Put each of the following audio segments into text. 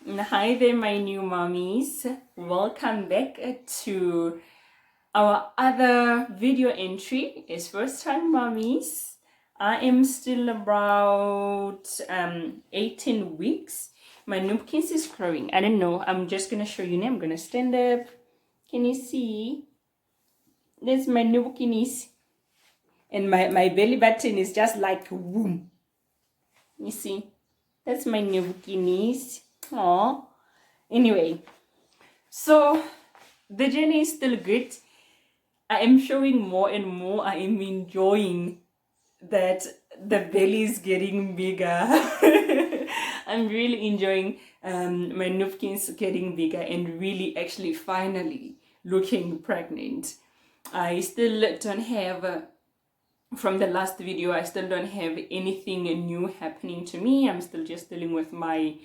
Hi there, my new mommies. Welcome back to our other video entry. It's first time mommies. I am still about 18 weeks. My noobkins is growing. I don't know. I'm just gonna show you now. I'm gonna stand up. Can you see? There's my noobkinis. And my belly button is just like womb. You see? That's my noobkinis. Aww. Anyway, so the journey is still good. I am showing more and more. I am enjoying that the belly is getting bigger. I'm really enjoying my noobkins getting bigger and really actually finally looking pregnant. I still don't have, from the last video, I still don't have anything new happening to me. I'm still just dealing with my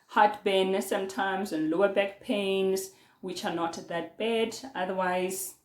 heartburn sometimes and lower back pains, which are not that bad. Otherwise,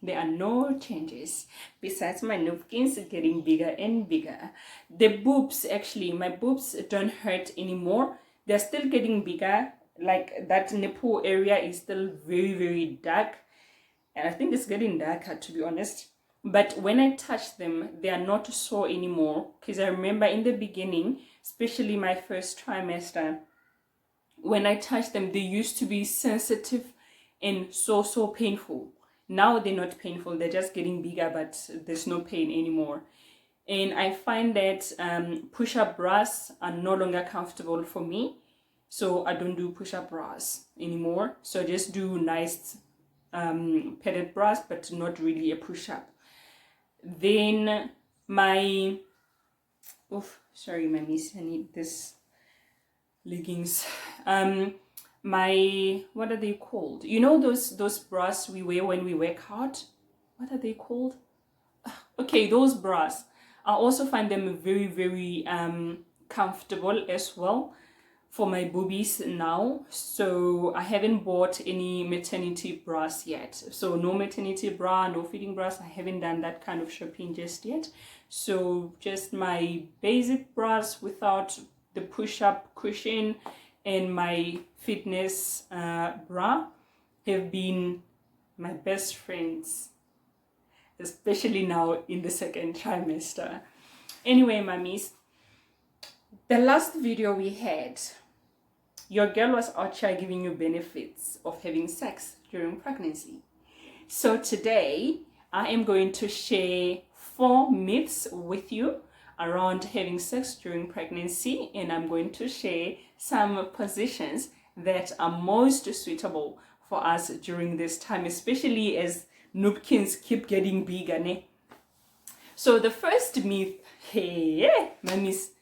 there are no changes besides my noobkins getting bigger and bigger. The boobs, actually, my boobs don't hurt anymore. They're still getting bigger. Like that nipple area is still very, very dark. And I think it's getting darker, to be honest. But when I touch them, they are not sore anymore. Because I remember in the beginning, especially my first trimester, when I touch them, they used to be sensitive and so painful. Now they're not painful, they're just getting bigger, but there's no pain anymore. And I find that push-up bras are no longer comfortable for me. So I don't do push-up bras anymore. So I just do nice padded bras, but not really a push-up. Then my, sorry, mommies, I need this leggings. My, what are they called? You know those bras we wear when we work out? What are they called? Okay, those bras. I also find them very, very comfortable as well for my boobies now. So I haven't bought any maternity bras yet. So no maternity bra, no fitting bras. I haven't done that kind of shopping just yet. So just my basic bras without the push-up cushion and my fitness bra have been my best friends, especially now in the second trimester. Anyway, mummies, the last video we had, your girl was out here giving you benefits of having sex during pregnancy. So today, I am going to share 4 myths with you around having sex during pregnancy, and I'm going to share some positions that are most suitable for us during this time, especially as noobkins keep getting bigger. Ne? So the first myth, hey, mummies,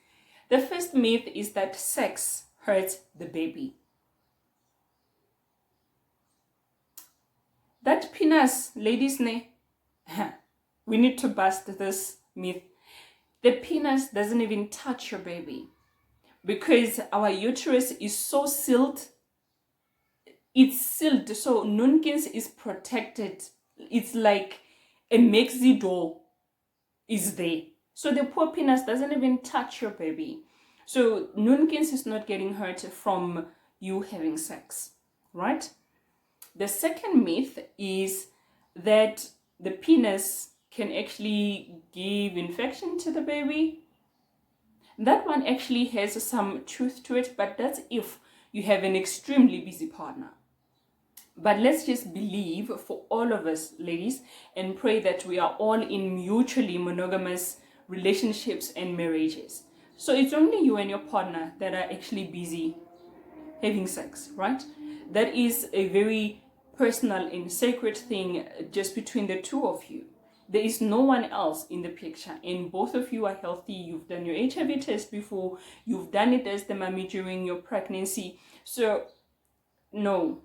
the first myth is that sex hurts the baby. That penis, ladies, ne? We need to bust this myth. The penis doesn't even touch your baby because our uterus is so sealed. It's sealed, so Nunkins is protected. It's like a maxi door is there. So the poor penis doesn't even touch your baby. So Nunkins is not getting hurt from you having sex, right? The second myth is that the penis can actually give infection to the baby. That one actually has some truth to it, but that's if you have an extremely busy partner. But let's just believe for all of us, ladies, and pray that we are all in mutually monogamous relationships and marriages. So it's only you and your partner that are actually busy having sex, right? That is a very personal and sacred thing just between the two of you. There is no one else in the picture, and both of you are healthy. You've done your HIV test before, you've done it as the mommy during your pregnancy. So no,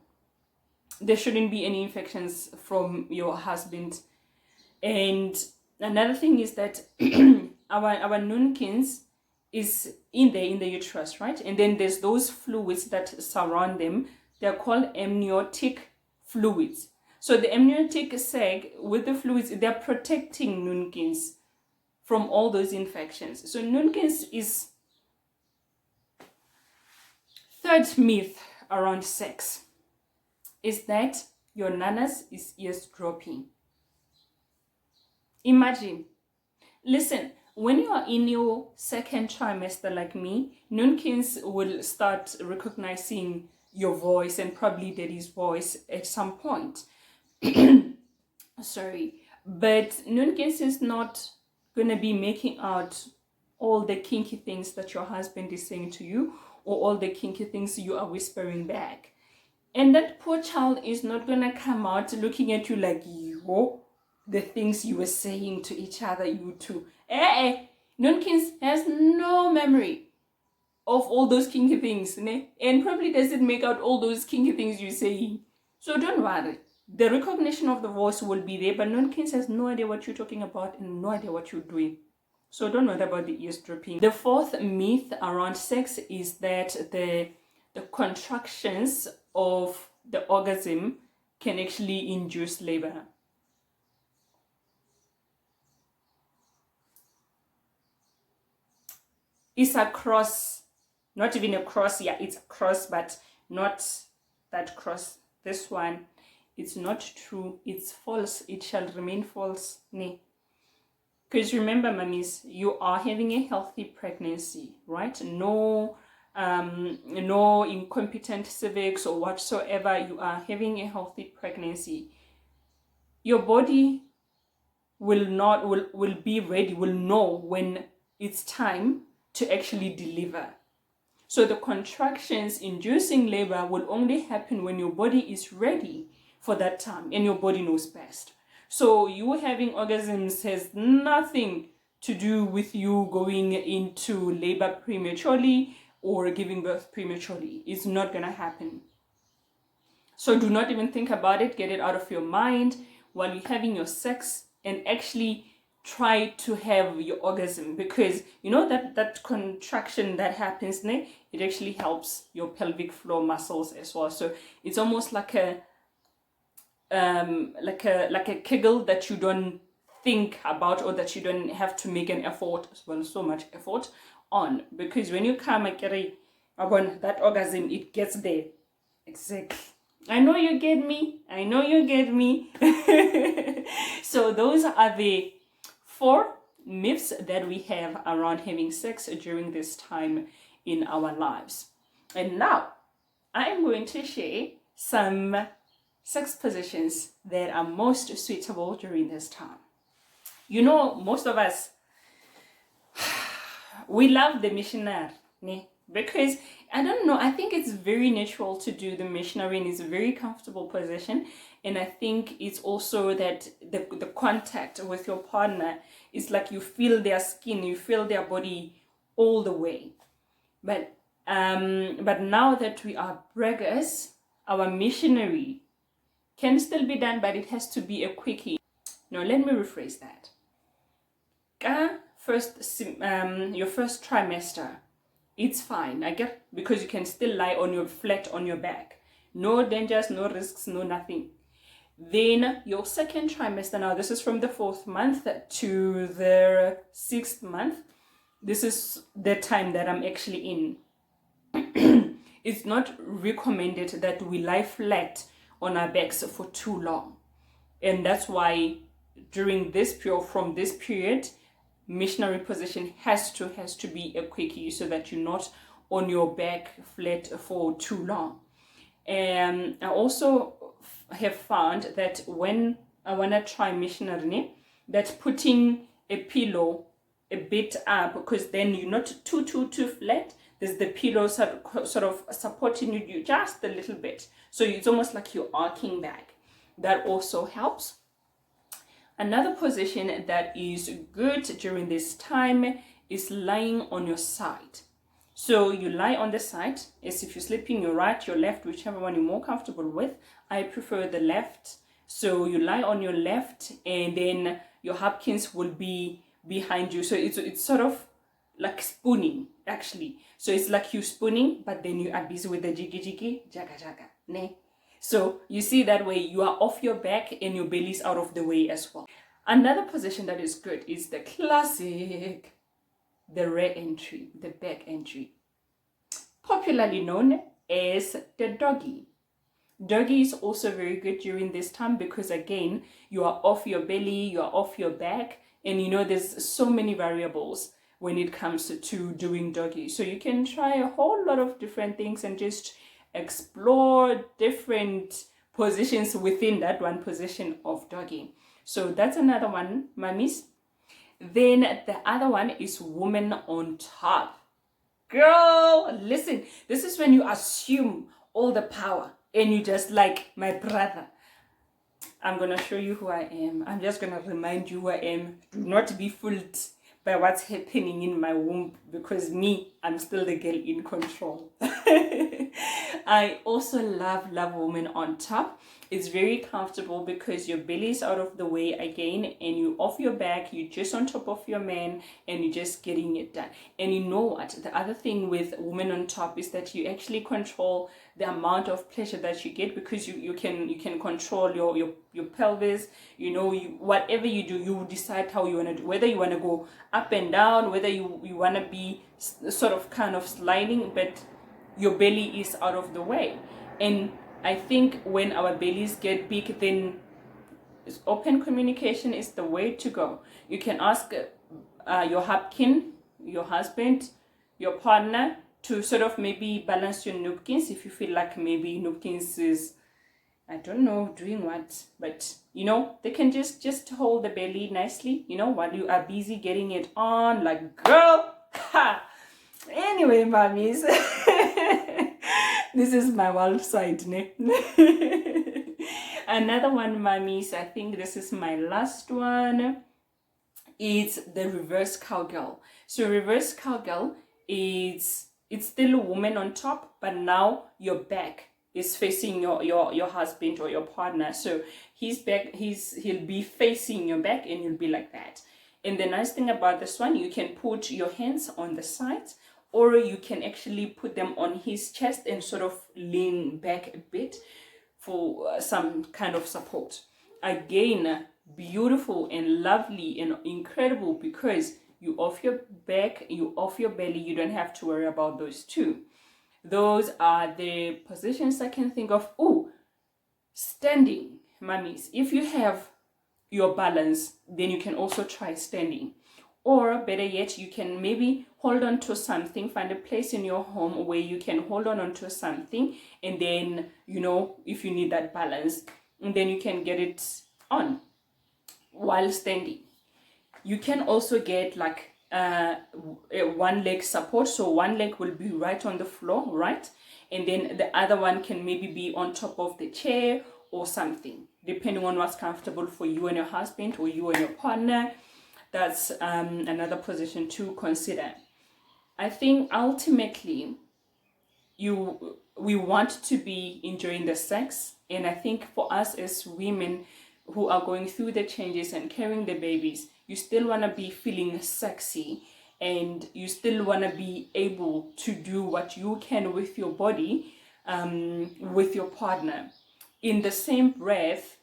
there shouldn't be any infections from your husband. And another thing is that our noonkins is in the uterus, right? And then there's those fluids that surround them. They're called amniotic fluids. So the amniotic sac with the fluids, they're protecting noonkins from all those infections. So noonkins is third myth around sex is that your nanas is eavesdropping. Imagine. Listen, when you are in your second trimester like me, Nunkins will start recognizing your voice and probably daddy's voice at some point. Sorry. But Nunkins is not going to be making out all the kinky things that your husband is saying to you or all the kinky things you are whispering back. And that poor child is not going to come out looking at you like, yo, the things you were saying to each other, you two. Nunkins has no memory of all those kinky things, ne? And probably doesn't make out all those kinky things you're saying. So don't worry. The recognition of the voice will be there, but Nunkins has no idea what you're talking about and no idea what you're doing. So don't worry about the eavesdropping. The fourth myth around sex is that the contractions of the orgasm can actually induce labor. It's a cross, not even a cross, yeah, it's a cross, but not that cross. This one, it's not true, it's false, it shall remain false. Because remember, mummies, you are having a healthy pregnancy, right? No incompetent cervix or whatsoever. You are having a healthy pregnancy. Your body will be ready, will know when it's time to actually deliver. So the contractions inducing labor will only happen when your body is ready for that time and your body knows best. So you having orgasms has nothing to do with you going into labor prematurely or giving birth prematurely. It's not going to happen. So do not even think about it. Get it out of your mind while you're having your sex and actually try to have your orgasm, because you know that contraction that happens, it actually helps your pelvic floor muscles as well. So it's almost like a kegel that you don't think about or that you don't have to make an effort, well, so much effort on, because when you come upon that orgasm, it gets there. Exactly. I know you get me. So those are the 4 myths that we have around having sex during this time in our lives. And now I am going to share some sex positions that are most suitable during this time. You know, most of us, we love the missionary, because I don't know, I think it's very natural to do the missionary and it's a very comfortable position. And I think it's also that the contact with your partner is like you feel their skin, you feel their body all the way. But now that we are braggers, our missionary can still be done, but it has to be a quickie. No, let me rephrase that. Your first trimester, it's fine, I get, because you can still lie flat on your back. No dangers, no risks, no nothing. Then your second trimester, now this is from the 4th month to the 6th month. This is the time that I'm actually in. It's not recommended that we lie flat on our backs for too long. And that's why during this period, from this period, missionary position has to be a quickie, so that you're not on your back flat for too long. And I also have found that when I want to try missionary, that putting a pillow a bit up, because then you're not too flat. There's the pillow sort of supporting you just a little bit, so it's almost like you're arcing back. That also helps. Another position that is good during this time is lying on your side. So you lie on the side as if you're sleeping, your right, your left, whichever one you're more comfortable with. I prefer the left. So you lie on your left, and then your hapkins will be behind you. So it's sort of like spooning, actually. So it's like you spooning, but then you are busy with the jiggy, jaga, ne? So you see, that way you are off your back and your belly's out of the way as well. Another position that is good is the classic, the rear entry, the back entry. Popularly known is the doggy. Doggy is also very good during this time because again, you are off your belly, you are off your back, and you know there's so many variables when it comes to doing doggy. So you can try a whole lot of different things and just explore different positions within that one position of doggy. So that's another one, mummies. Then the other one is woman on top. Girl, listen, this is when you assume all the power and you just like, my brother, I'm going to show you who I am. I'm just going to remind you who I am. Do not be fooled by what's happening in my womb because me, I'm still the girl in control. I also love women on top. It's very comfortable because your belly is out of the way again and you off your back, you're just on top of your man and you're just getting it done. And you know what? The other thing with women on top is that you actually control the amount of pleasure that you get because you can control your pelvis. You know, whatever you do, you decide how you want to do, whether you want to go up and down, whether you want to be sort of kind of sliding, but your belly is out of the way. And I think when our bellies get big, then open communication is the way to go. You can ask your hubkin, your husband, your partner to sort of maybe balance your napkins if you feel like maybe napkins is, I don't know, doing what, but you know, they can just hold the belly nicely, you know, while you are busy getting it on, like, girl, ha! Anyway, mommies, this is my wild side, ne? Another one, mommies, I think this is my last one. It's the reverse cowgirl. So reverse cowgirl is, it's still a woman on top, but now your back is facing your husband or your partner. So his back, he'll be facing your back and you'll be like that. And the nice thing about this one, you can put your hands on the sides or you can actually put them on his chest and sort of lean back a bit for some kind of support. Again, beautiful and lovely and incredible because you off your back, you off your belly, you don't have to worry about those two. Those are the positions I can think of. Oh, standing, mummies. If you have your balance, then you can also try standing. Or better yet, you can maybe hold on to something, find a place in your home where you can hold on to something, and then, you know, if you need that balance, and then you can get it on while standing. You can also get like a one leg support, so one leg will be right on the floor, right, and then the other one can maybe be on top of the chair or something, depending on what's comfortable for you and your husband or you and your partner. That's another position to consider. I think ultimately we want to be enjoying the sex, and I think for us as women who are going through the changes and carrying the babies, you still want to be feeling sexy and you still want to be able to do what you can with your body, with your partner. In the same breath,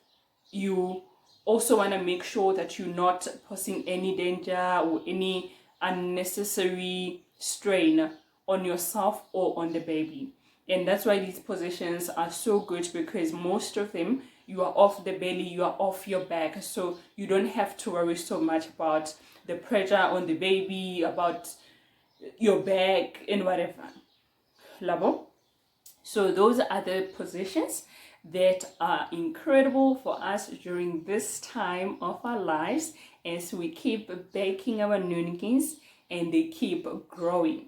you also want to make sure that you're not posing any danger or any unnecessary strain on yourself or on the baby. And that's why these positions are so good, because most of them, you are off the belly, you are off your back, so you don't have to worry so much about the pressure on the baby, about your back and whatever. Labo. So those are the positions that are incredible for us during this time of our lives as we keep baking our noonings and they keep growing.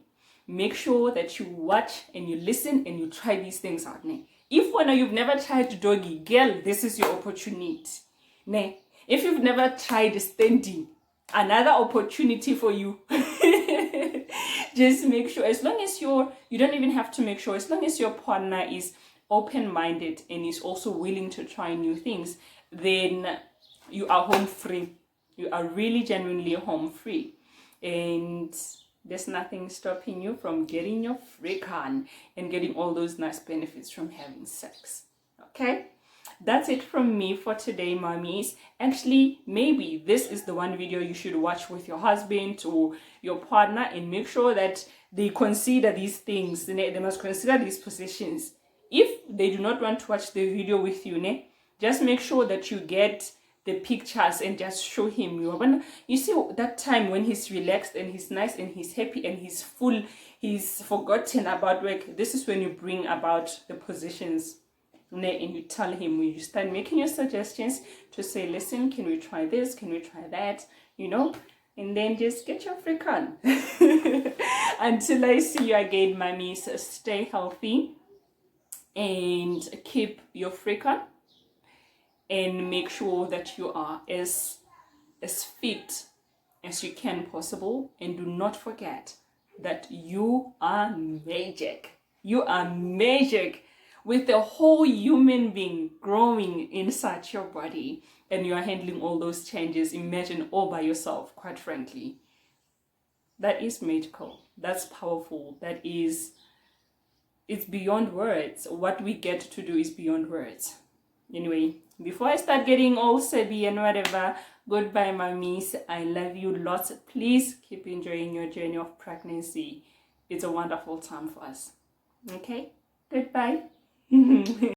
Make sure that you watch and you listen and you try these things out. Ne? If one you've never tried doggy, girl, this is your opportunity. Ne? If you've never tried standing, another opportunity for you. Just make sure, as long as you don't even have to make sure, as long as your partner is open-minded and is also willing to try new things, then you are home free. You are really genuinely home free. And there's nothing stopping you from getting your freak on and getting all those nice benefits from having sex. Okay? That's it from me for today, mommies. Actually, maybe this is the one video you should watch with your husband or your partner, and make sure that they consider these things. They must consider these positions. If they do not want to watch the video with you, just make sure that you get the pictures and just show him. You see that time when he's relaxed and he's nice and he's happy and he's full, he's forgotten about work. This is when you bring about the positions, and you tell him, when you start making your suggestions, to say, listen, can we try this, can we try that, and then just get your freak on. Until I see you again, mommies, stay healthy and keep your freak on, and make sure that you are as fit as you can possible. And do not forget that you are magic. You are magic, with the whole human being growing inside your body, and you are handling all those changes. Imagine all by yourself, quite frankly. That is magical. That's powerful. It's beyond words. What we get to do is beyond words. Anyway, before I start getting all sabby and whatever, goodbye, mommies. I love you lots. Please keep enjoying your journey of pregnancy. It's a wonderful time for us. Okay? Goodbye.